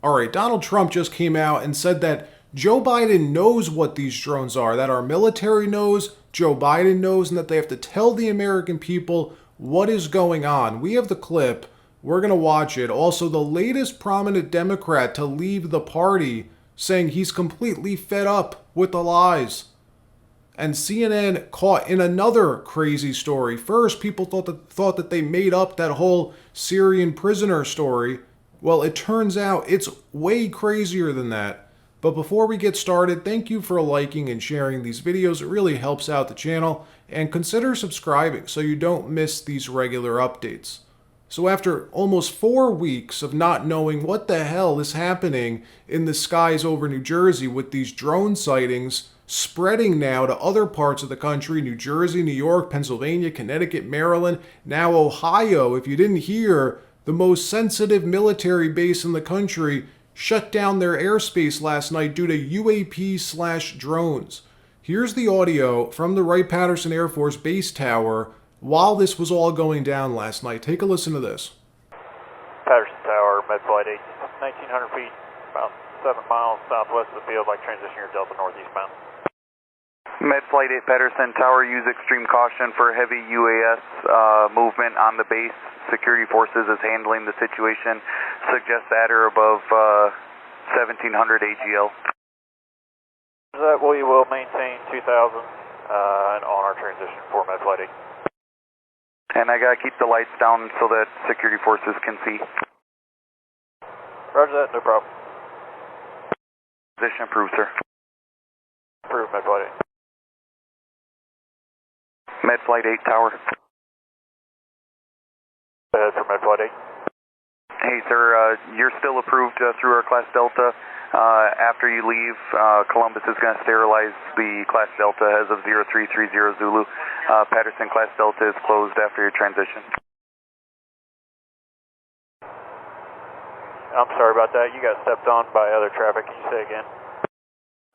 All right, Donald Trump just came out and said that Joe Biden knows what these drones are, that our military knows, Joe Biden knows, and that they have to tell the American people what is going on. We have the clip. We're going to watch it. Also, the latest prominent Democrat to leave the party saying he's completely fed up with the lies. And CNN caught in another crazy story. First, people thought that they made up that whole Syrian prisoner story. Well, it turns out it's way crazier than that. But before we get started, thank you for liking and sharing these videos. It really helps out the channel. And consider subscribing so you don't miss these regular updates. So after almost 4 weeks of not knowing what the hell is happening in the skies over New Jersey with these drone sightings spreading now to other parts of the country, New Jersey, New York, Pennsylvania, Connecticut, Maryland, now Ohio, if you didn't hear, the most sensitive military base in the country shut down their airspace last night due to UAP/drones. Here's the audio from the Wright-Patterson Air Force Base Tower while this was all going down last night. Take a listen to this. Patterson Tower, Med Flight 8, 1,900 feet, about 7 miles southwest of the field, like transition your Delta northeastbound. Med Flight 8 Patterson Tower, use extreme caution for heavy UAS movement on the base. Security forces is handling the situation. Suggest at or above 1,700 AGL. That we will maintain 2,000 and on our transition for Med Flight 8. And I gotta keep the lights down so that security forces can see. Roger that, no problem. Position approved, sir. Approved, Med Flight 8. Med Flight 8 Tower. Ahead for Med Flight 8. Hey, sir, you're still approved through our Class Delta. After you leave, Columbus is going to sterilize the Class Delta as of 0330 Zulu. Patterson Class Delta is closed after your transition. I'm sorry about that. You got stepped on by other traffic. Can you say again?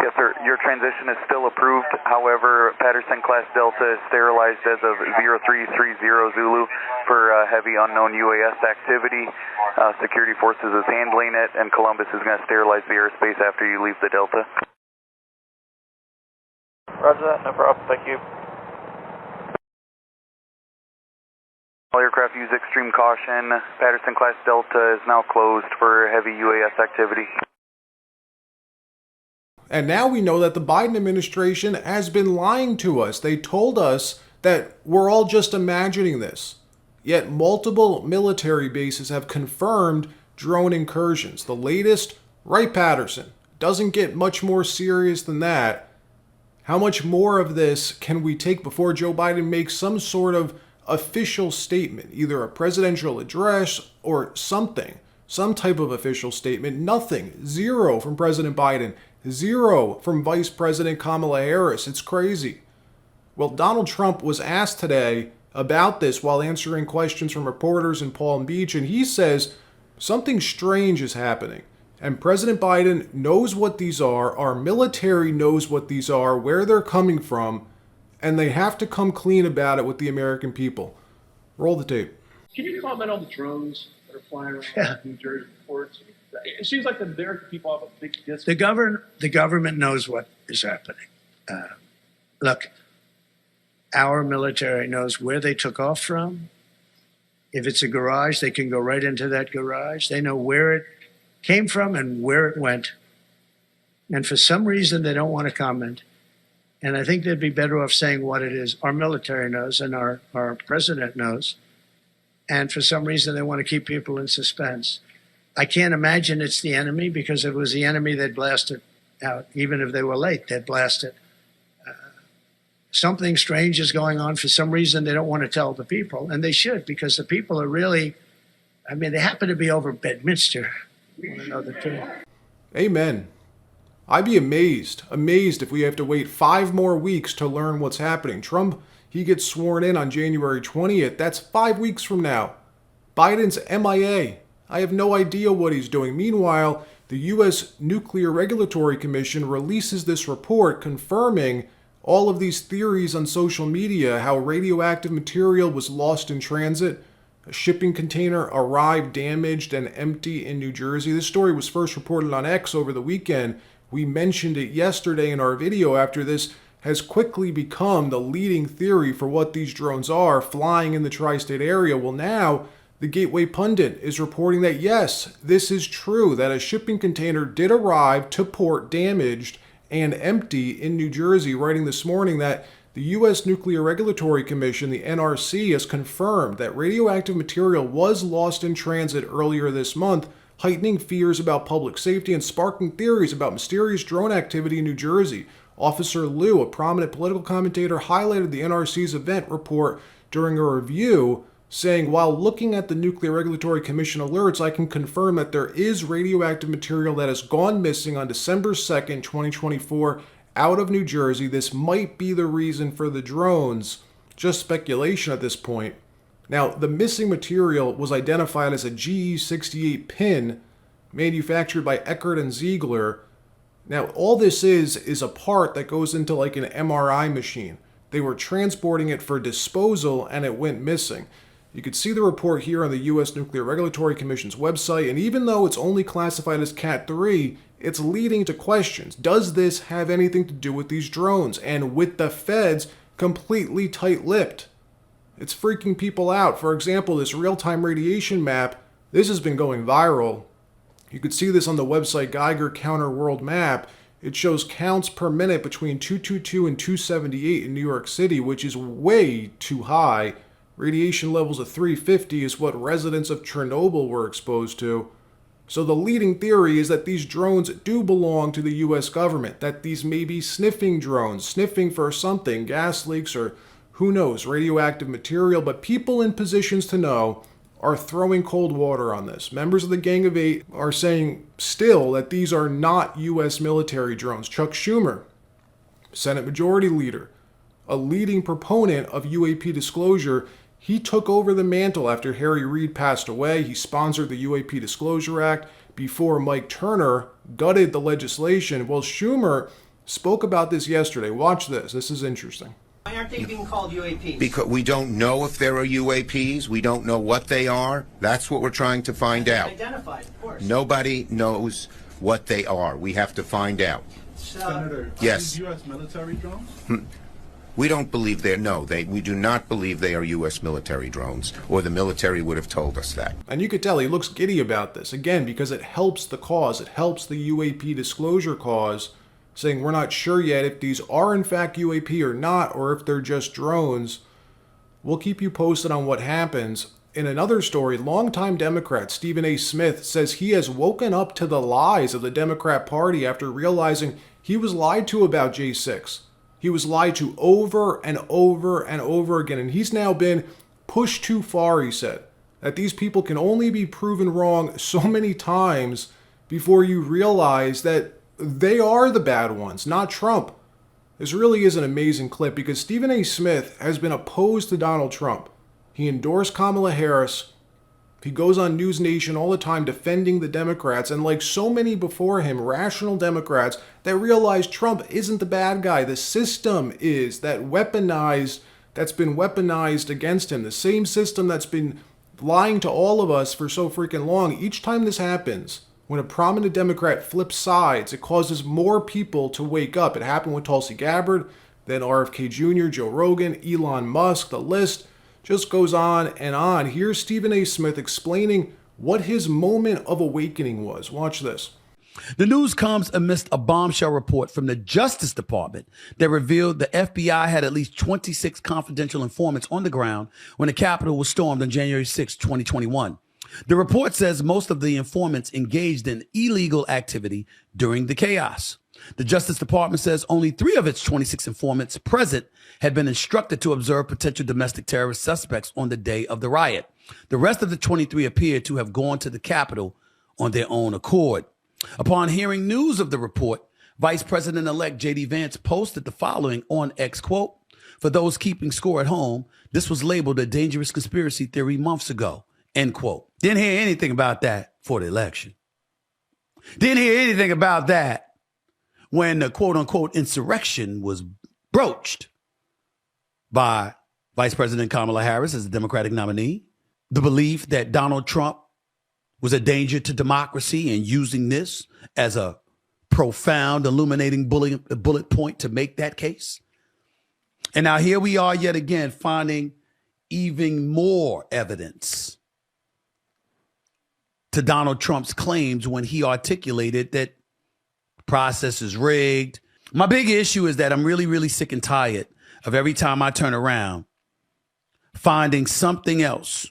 Yes, sir. Your transition is still approved. However, Patterson Class Delta is sterilized as of 0330 Zulu for heavy unknown UAS activity. Security forces is handling it, and Columbus is going to sterilize the airspace after you leave the Delta. Roger that. No problem. Thank you. All aircraft use extreme caution. Patterson Class Delta is now closed for heavy UAS activity. And now we know that the Biden administration has been lying to us. They told us that we're all just imagining this. Yet multiple military bases have confirmed drone incursions. The latest, Wright-Patterson. Doesn't get much more serious than that. How much more of this can we take before Joe Biden makes some sort of official statement, either a presidential address or something, some type of official statement? Nothing. Zero from President Biden. Zero from Vice President Kamala Harris. It's crazy. Well, Donald Trump was asked today about this while answering questions from reporters in Palm Beach, and he says something strange is happening. And President Biden knows what these are, our military knows what these are, where they're coming from, and they have to come clean about it with the American people. Roll the tape. Can you comment on the drones that are flying around New Jersey ports? It seems like the American people have a big disconnect. The government knows what is happening. Look, our military knows where they took off from. If it's a garage, they can go right into that garage. They know where it came from and where it went. And for some reason, they don't want to comment. And I think they'd be better off saying what it is. Our military knows and our president knows. And for some reason, they want to keep people in suspense. I can't imagine it's the enemy, because if it was the enemy, they'd blast it out. Even if they were late, they'd blast it. Something strange is going on. For some reason, they don't want to tell the people, and they should, because the people are really, I mean, they happen to be over Bedminster. I want to know the truth. Amen. I'd be amazed if we have to wait 5 more weeks to learn what's happening. Trump, he gets sworn in on January 20th. That's 5 weeks from now. Biden's MIA. I have no idea what he's doing. Meanwhile, the U.S. Nuclear Regulatory Commission releases this report confirming all of these theories on social media, how radioactive material was lost in transit. A shipping container arrived damaged and empty in New Jersey. This story was first reported on X over the weekend. We mentioned it yesterday in our video after this has quickly become the leading theory for what these drones are flying in the tri-state area. Well, now the Gateway Pundit is reporting that yes, this is true, that a shipping container did arrive to port damaged and empty in New Jersey, writing this morning that the U.S. Nuclear Regulatory Commission, the NRC, has confirmed that radioactive material was lost in transit earlier this month, heightening fears about public safety and sparking theories about mysterious drone activity in New Jersey. Officer Liu, a prominent political commentator, highlighted the NRC's event report during a review, saying, while looking at the Nuclear Regulatory Commission alerts, I can confirm that there is radioactive material that has gone missing on December 2nd, 2024, out of New Jersey. This might be the reason for the drones. Just speculation at this point. Now, the missing material was identified as a GE68 pin manufactured by Eckert and Ziegler. Now, all this is a part that goes into like an MRI machine. They were transporting it for disposal and it went missing. You can see the report here on the U.S. Nuclear Regulatory Commission's website, and even though it's only classified as Cat 3, it's leading to questions. Does this have anything to do with these drones? And with the feds completely tight-lipped, it's freaking people out. For example, this real-time radiation map, this has been going viral. You could see this on the website Geiger Counter World Map. It shows counts per minute between 222 and 278 in New York City, which is way too high. Radiation levels of 350 is what residents of Chernobyl were exposed to. So the leading theory is that these drones do belong to the US government, that these may be sniffing drones, sniffing for something, gas leaks or who knows, radioactive material, but people in positions to know are throwing cold water on this. Members of the Gang of Eight are saying still that these are not US military drones. Chuck Schumer, Senate Majority Leader, a leading proponent of UAP disclosure, he took over the mantle after Harry Reid passed away. He sponsored the UAP Disclosure Act before Mike Turner gutted the legislation. Well, Schumer spoke about this yesterday. Watch this. This is interesting. Why aren't they being called UAPs? Because we don't know if there are UAPs. We don't know what they are. That's what we're trying to find out. Identified, of course. Nobody knows what they are. We have to find out. Senator, yes. Are these U.S. military drones? We don't believe we do not believe they are U.S. military drones, or the military would have told us that. And you could tell he looks giddy about this, again, because it helps the cause. It helps the UAP disclosure cause, saying we're not sure yet if these are in fact UAP or not, or if they're just drones. We'll keep you posted on what happens. In another story, longtime Democrat Stephen A. Smith says he has woken up to the lies of the Democrat Party after realizing he was lied to about J6. He was lied to over and over and over again, and he's now been pushed too far, he said. That these people can only be proven wrong so many times before you realize that they are the bad ones, not Trump. This really is an amazing clip because Stephen A. Smith has been opposed to Donald Trump. He endorsed Kamala Harris. He goes on News Nation all the time defending the Democrats, and like so many before him, rational Democrats that realize Trump isn't the bad guy. The system is that's been weaponized against him. The same system that's been lying to all of us for so freaking long. Each time this happens, when a prominent Democrat flips sides, it causes more people to wake up. It happened with Tulsi Gabbard, then RFK Jr., Joe Rogan, Elon Musk, the list just goes on and on. Here's Stephen A. Smith explaining what his moment of awakening was. Watch this. The news comes amidst a bombshell report from the Justice Department that revealed the FBI had at least 26 confidential informants on the ground when the Capitol was stormed on January 6, 2021. The report says most of the informants engaged in illegal activity during the chaos. The Justice Department says only 3 of its 26 informants present had been instructed to observe potential domestic terrorist suspects on the day of the riot. The rest of the 23 appeared to have gone to the Capitol on their own accord. Upon hearing news of the report, Vice President-elect J.D. Vance posted the following on X, quote, "For those keeping score at home, this was labeled a dangerous conspiracy theory months ago," end quote. Didn't hear anything about that for the election. Didn't hear anything about that when the quote-unquote insurrection was broached by Vice President Kamala Harris as the Democratic nominee. the belief that Donald Trump was a danger to democracy and using this as a profound, illuminating bullet point to make that case. And now here we are yet again finding even more evidence to Donald Trump's claims when he articulated that the process is rigged. My big issue is that I'm really, really sick and tired of every time I turn around finding something else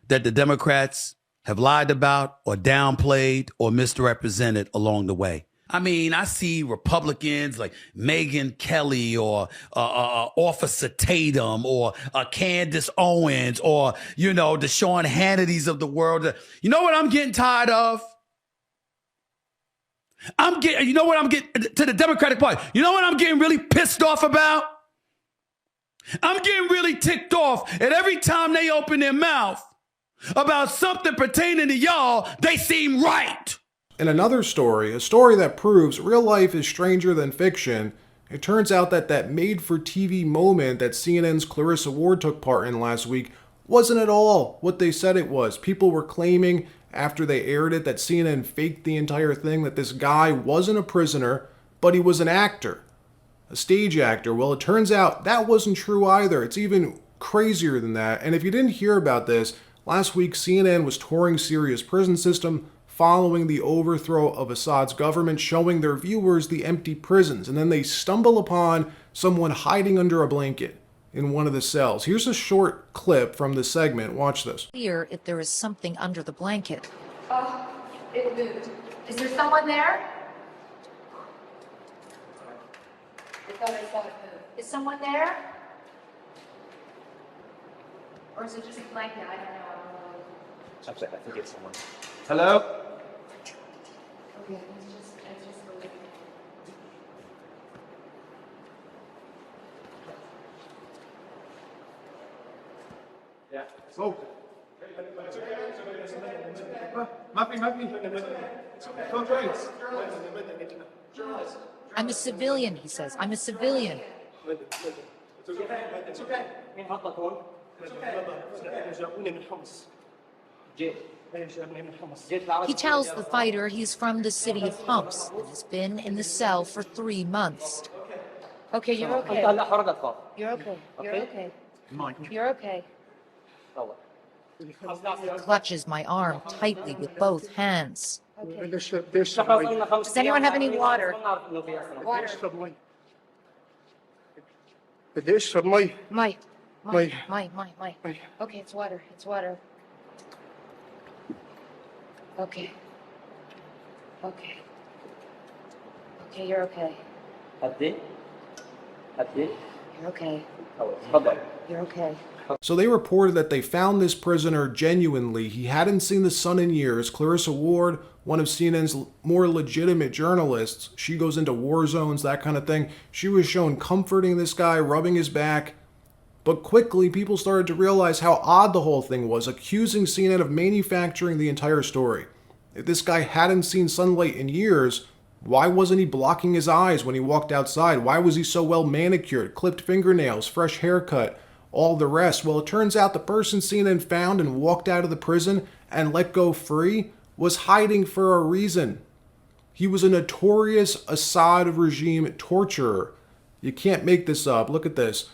that the Democrats have lied about or downplayed or misrepresented along the way. I mean, I see Republicans like Megyn Kelly or Officer Tatum or Candace Owens or, the Sean Hannitys of the world. You know what I'm getting tired of? I'm getting to the Democratic Party. You know what I'm getting really pissed off about? I'm getting really ticked off at every time they open their mouth about something pertaining to y'all, they seem right. In another story, a story that proves real life is stranger than fiction, it turns out that made-for-TV moment that CNN's Clarissa Ward took part in last week wasn't at all what they said it was. People were claiming after they aired it that CNN faked the entire thing, that this guy wasn't a prisoner, but he was an actor, a stage actor. Well, it turns out that wasn't true either. It's even crazier than that. And if you didn't hear about this, last week CNN was touring Syria's prison system, following the overthrow of Assad's government, showing their viewers the empty prisons. And then they stumble upon someone hiding under a blanket in one of the cells. Here's a short clip from the segment. Watch this. Clear if there is something under the blanket. Oh, it moved. Is there someone there? I thought I saw it move. Is someone there? Or is it just a blanket? I don't know. I think it's someone. Hello? Okay, it's just moving. Yeah. Oh. I'm a civilian, he says. I'm a civilian. It's okay. He tells the fighter he's from the city of Humps and has been in the cell for 3 months. Okay, you're okay. You're okay. You're okay. You're okay. He clutches my arm tightly with both hands. Okay. Does anyone have any water? Water. My. Okay, it's water. It's water. Okay. Okay. Okay, you're okay. You're okay. You're okay. So they reported that they found this prisoner genuinely. He hadn't seen the sun in years. Clarissa Ward, one of CNN's more legitimate journalists, she goes into war zones, that kind of thing. She was shown comforting this guy, rubbing his back. But quickly, people started to realize how odd the whole thing was, accusing CNN of manufacturing the entire story. If this guy hadn't seen sunlight in years, why wasn't he blocking his eyes when he walked outside? Why was he so well manicured, clipped fingernails, fresh haircut, all the rest? Well, it turns out the person CNN found and walked out of the prison and let go free was hiding for a reason. He was a notorious Assad regime torturer. You can't make this up. Look at this.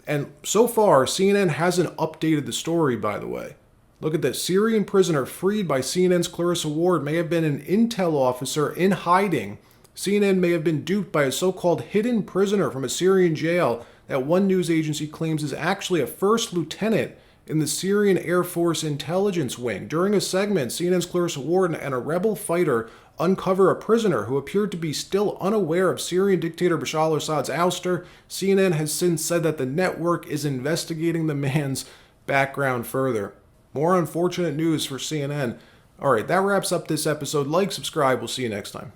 And so far, CNN hasn't updated the story, by the way. Look at this. Syrian prisoner freed by CNN's Clarissa Ward may have been an intel officer in hiding. CNN may have been duped by a so-called hidden prisoner from a Syrian jail that one news agency claims is actually a first lieutenant in the Syrian Air Force intelligence wing. During a segment, CNN's Clarissa Ward and a rebel fighter uncover a prisoner who appeared to be still unaware of Syrian dictator Bashar al-Assad's ouster. CNN has since said that the network is investigating the man's background further. More unfortunate news for CNN. All right, that wraps up this episode. Like, subscribe. We'll see you next time.